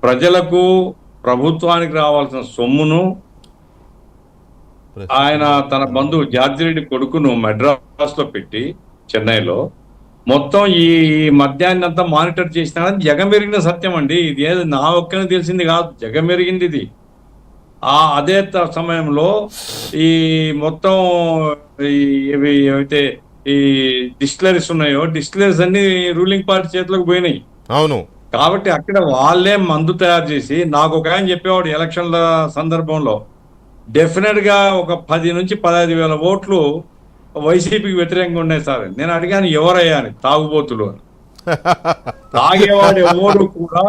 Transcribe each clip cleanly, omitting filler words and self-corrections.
ప్రజలకు ప్రభుత్వానికి రావాల్సిన సొమ్మును ఆయన తన బంధువు జార్జిరెడ్డి కొడుకును మెడ్రాస్ లో పెట్టి చెన్నైలో మొత్తం ఈ మద్యాన్ని అంతా మానిటర్ చేసినారని జగమెరిగిన సత్యం అండి. ఇది ఏది నా ఒక్కనే తెలిసింది కాదు, జగమెరిగింది ఇది. అదే సమయంలో ఈ మొత్తం ఇవి ఏవైతే ఈ డిస్టిలరీస్ ఉన్నాయో, డిస్టిలరీస్ అన్ని రూలింగ్ పార్టీ చేతిలోకి పోయినాయి. అవును. కాబట్టి అక్కడ వాళ్ళే మందు తయారు చేసి, నాకు ఒక ఆయన చెప్పేవాడు ఎలక్షన్ల సందర్భంలో డెఫినెట్ గా ఒక 10 నుంచి 15,000 ఓట్లు వైసీపీకి వ్యతిరేకంగా ఉన్నాయి సార్. నేను అడిగాను ఎవరయ్యా అని, తాగుబోతులు అని. తాగేవాడు ఎవరు కూడా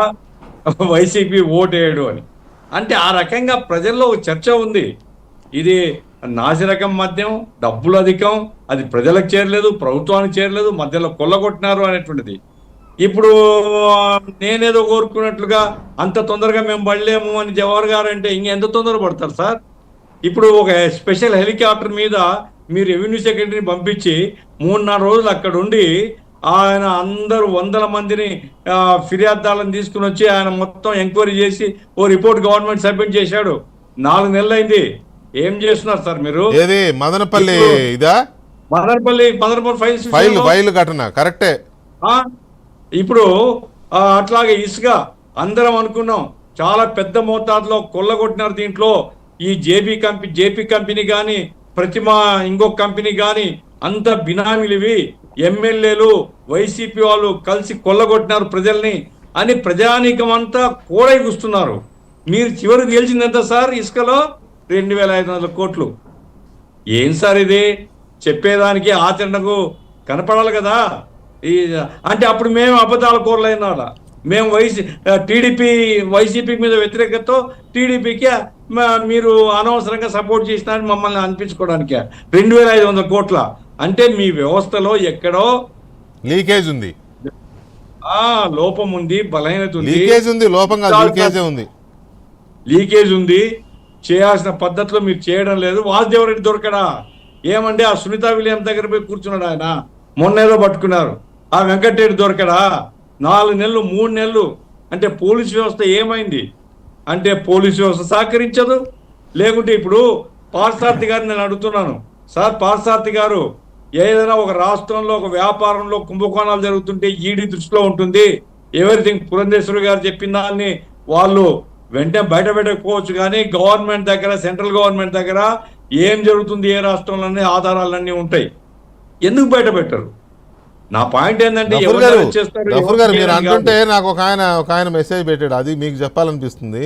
వైసీపీ ఓటేయడు అని. అంటే ఆ రకంగా ప్రజల్లో చర్చ ఉంది. ఇది నాసిరకం మద్యం, డబ్బులు అధికం, అది ప్రజలకు చేరలేదు, ప్రభుత్వానికి చేరలేదు, మధ్యలో కొల్లగొట్టినారు అనేటువంటిది. ఇప్పుడు నేనేదో కోరుకున్నట్లుగా అంత తొందరగా మేము పడలేము అని జవహర్ గారు అంటే ఇంకెంత తొందర పడతారు సార్? ఇప్పుడు ఒక స్పెషల్ హెలికాప్టర్ మీద మీరు రెవెన్యూ సెక్రటరీని పంపించి 3-4 రోజులు అక్కడ ఉండి ఆయన అందరూ 100 మందిని ఫిర్యాదుదారులను తీసుకుని వచ్చి ఆయన మొత్తం ఎంక్వైరీ చేసి ఓ రిపోర్ట్ గవర్నమెంట్ సబ్మిట్ చేశాడు. 4 నెలలు అయింది. ఏం చేస్తున్నారు సార్ మీరు? మదనపల్లి ఇదా? మదనపల్లి ఫైల్ ఘటన కరెక్టే. ఇప్పుడు అట్లాగే ఇసుక అందరం అనుకున్నాం చాలా పెద్ద మోతాదులో కొల్లగొట్టినారు. దీంట్లో ఈ జేపీ కంపెనీ కానీ ప్రతిమ ఇంకొక కంపెనీ కానీ అంత బినామీలు ఇవి, ఎమ్మెల్యేలు వైసీపీ వాళ్ళు కలిసి కొల్లగొట్టినారు ప్రజల్ని అని ప్రజానీకం అంతా కూడైగుస్తున్నారు. మీరు చివరికి గెలిచింది ఎంత సార్? ఇసుకలో 2,500 కోట్లు. ఏం సార్ ఇది? చెప్పేదానికి ఆచరణకు కనపడాలి కదా. అంటే అప్పుడు మేము అబద్ధాల కూరలైన మేము వైసీపీ మీద వ్యతిరేకతతో టీడీపీకి మీరు అనవసరంగా సపోర్ట్ చేసినారని మమ్మల్ని అనిపించుకోవడానికి 2,500 కోట్ల. అంటే మీ వ్యవస్థలో ఎక్కడో లీకేజ్ ఉంది, లోపం ఉంది, బలహీనత ఉంది, లీకేజ్ ఉంది. చేయాల్సిన పద్ధతిలో మీరు చేయడం లేదు. వాసుదేవరెడ్డి దొరకడా? ఏమంటే ఆ సునీత విలియం దగ్గర పోయి కూర్చున్నాడు ఆయన, మొన్నేదో పట్టుకున్నారు. ఆ వెంకటరెడ్డి దొరకడా? 4 నెలలు 3 నెలలు అంటే పోలీసు వ్యవస్థ ఏమైంది? అంటే పోలీసు వ్యవస్థ సహకరించదు. లేకుంటే ఇప్పుడు పార్థసారథి గారిని నేను అడుగుతున్నాను, సార్ పార్థసారథి గారు, ఏదైనా ఒక రాష్ట్రంలో ఒక వ్యాపారంలో కుంభకోణాలు జరుగుతుంటే ఈడీ దృష్టిలో ఉంటుంది. ఎవరిథింగ్ పురంధేశ్వరి గారు చెప్పిన దాన్ని వాళ్ళు వెంటనే బయట పెట్టకపోవచ్చు, కానీ గవర్నమెంట్ దగ్గర, సెంట్రల్ గవర్నమెంట్ దగ్గర ఏం జరుగుతుంది ఏ రాష్ట్రంలోనే ఆధారాలన్నీ ఉంటాయి. ఎందుకు బయట పెట్టరు? నా పాయింట్ ఏంటంటే మీరు అంటుంటే నాకు ఒక ఆయన మెసేజ్ పెట్టాడు, అది మీకు చెప్పాలనిపిస్తుంది.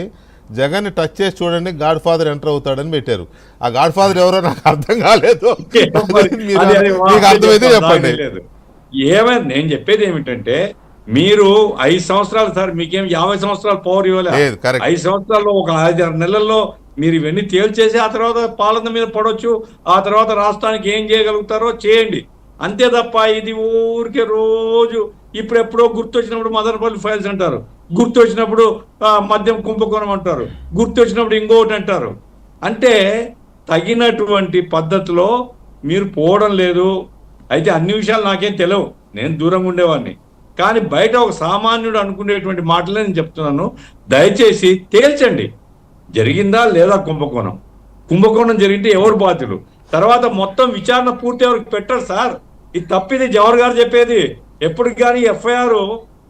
జగన్ టచ్ చేసి చూడండి, గాడ్ ఫాదర్ ఎంటర్ అవుతాడని పెట్టారు. ఆ గాడ్ ఫాదర్ ఎవరో నాకు అర్థం కాలేదు. మీకు అర్థమైతే చెప్పండి. ఏమైనా నేను చెప్పేది ఏమిటంటే, మీరు 5 సంవత్సరాలు సార్, మీకేం 50 సంవత్సరాలు పవర్ ఇవ్వలేదు. 5 సంవత్సరాల్లో ఒక 5-6 నెలల్లో మీరు ఇవన్నీ తేల్చేసి ఆ తర్వాత పాలన మీద పడవచ్చు. ఆ తర్వాత రాష్ట్రానికి ఏం చేయగలుగుతారో చేయండి, అంతే తప్ప ఇది ఊరికే రోజు ఇప్పుడెప్పుడో గుర్తొచ్చినప్పుడు మదనపల్లి ఫైల్స్ అంటారు, గుర్తొచ్చినప్పుడు మద్యం కుంభకోణం అంటారు, గుర్తొచ్చినప్పుడు ఇంకొకటి అంటారు. అంటే తగినటువంటి పద్ధతిలో మీరు పోవడం లేదు. అయితే అన్ని విషయాలు నాకేం తెలియవు, నేను దూరంగా ఉండేవాడిని. కానీ బయట ఒక సామాన్యుడు అనుకునేటువంటి మాటలే నేను చెప్తున్నాను. దయచేసి తేల్చండి, జరిగిందా లేదా కుంభకోణం జరిగితే ఎవరు బాధ్యులు? తర్వాత మొత్తం విచారణ పూర్తి ఎవరికి పెట్టరు సార్. ఇది తప్పిది జవహర్ గారు చెప్పేది. ఎప్పటికి కానీ ఎఫ్ఐఆర్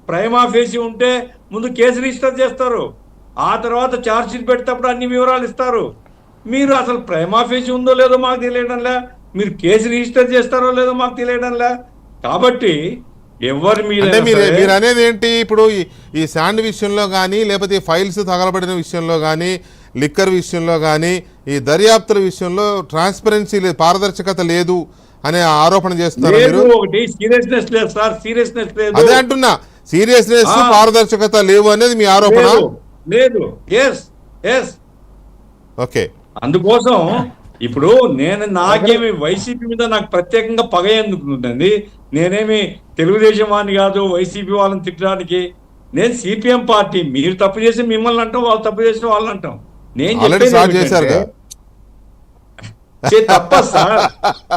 ప్రైమా ఫేసి ఉంటే ముందు కేసు రిజిస్టర్ చేస్తారు, ఆ తర్వాత ఛార్జ్ షీట్ పెట్టేటప్పుడు అన్ని వివరాలు ఇస్తారు. మీరు అసలు ప్రైమా ఫేసి ఉందో లేదో మాకు తెలియడంలే, మీరు కేసు రిజిస్టర్ చేస్తారో లేదో మాకు తెలియడంలే. కాబట్టి ఎవరి మీద మీరు అనేది ఏంటి? ఇప్పుడు ఈ శాండ్ విషయంలో కానీ, లేకపోతే ఫైల్స్ తగలబడిన విషయంలో కానీ, లిక్కర్ విషయంలో కానీ, ఈ దర్యాప్తుల విషయంలో ట్రాన్స్పరెన్సీ లేదు, పారదర్శకత లేదు అనే ఆరోపణ చేస్తున్నారు మీరు. అదే అంటున్నా, సీరియస్నెస్ పారదర్శకత లేవు అనేది మీ ఆరోపణ. లేదు. ఓకే, అందుకోసం ఇప్పుడు నాకేమి వైసీపీ మీద నాకు ప్రత్యేకంగా పగ ఎందుకు ఉంటుంది? నేనేమి తెలుగుదేశం వాడిని కాదు వైసీపీ వాళ్ళని తిట్టడానికి. నేను సిపిఎం పార్టీ. మీరు తప్పు చేసి మిమ్మల్ని అంటాం, వాళ్ళు తప్పు చేసిన వాళ్ళని అంటాం. నేను తప్పదు సార్.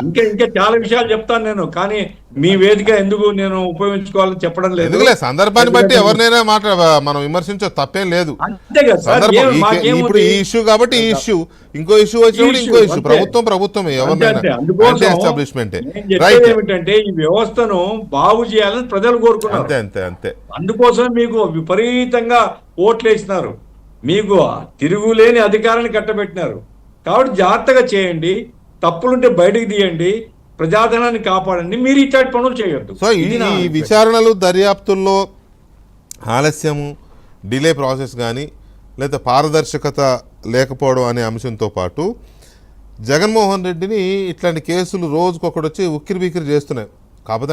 ఇంకా ఇంకా చాలా విషయాలు చెప్తాను నేను, కానీ మీ వేదిక ఎందుకు నేను ఉపయోగించుకోవాలని చెప్పడం లేదు. ఎందుకులే, సందర్భాన్ని బట్టి ఎవరినైనా మనం విమర్శించే తప్పేం లేదు. అంతే కదా సార్. ఇప్పుడు ఈ ఇష్యూ కాబట్టి ఈ ఇష్యూ, ఇంకో ఇష్యూ వచ్చినప్పుడు ఇంకో ఇష్యూ. ప్రభుత్వమే ఎవరినైనా ఎస్టాబ్లిష్మెంటే. ఏమిటంటే ఈ వ్యవస్థను బాగు చేయాలని ప్రజలు కోరుకున్నారు. అంతే అంతే అంతే. అందుకోసం మీకు విపరీతంగా ఓట్లు వేసినారు, మీకు తిరుగులేని అధికారాన్ని కట్టబెట్టినారు. కాబట్టి జాగ్రత్తగా చేయండి, తప్పులుంటే బయటకు తీయండి, ప్రజాధనాన్ని కాపాడండి, మీరు ఇట్లాంటి పనులు చేయొద్దు. సో ఈ విచారణలు దర్యాప్తుల్లో ఆలస్యము, డిలే ప్రాసెస్ కానీ లేదా పారదర్శకత లేకపోవడం అనే అంశంతో పాటు జగన్మోహన్ రెడ్డిని ఇట్లాంటి కేసులు రోజుకొకటి వచ్చి ఉక్కిరి బిక్కిరి చేస్తున్నాయి. కాకపోతే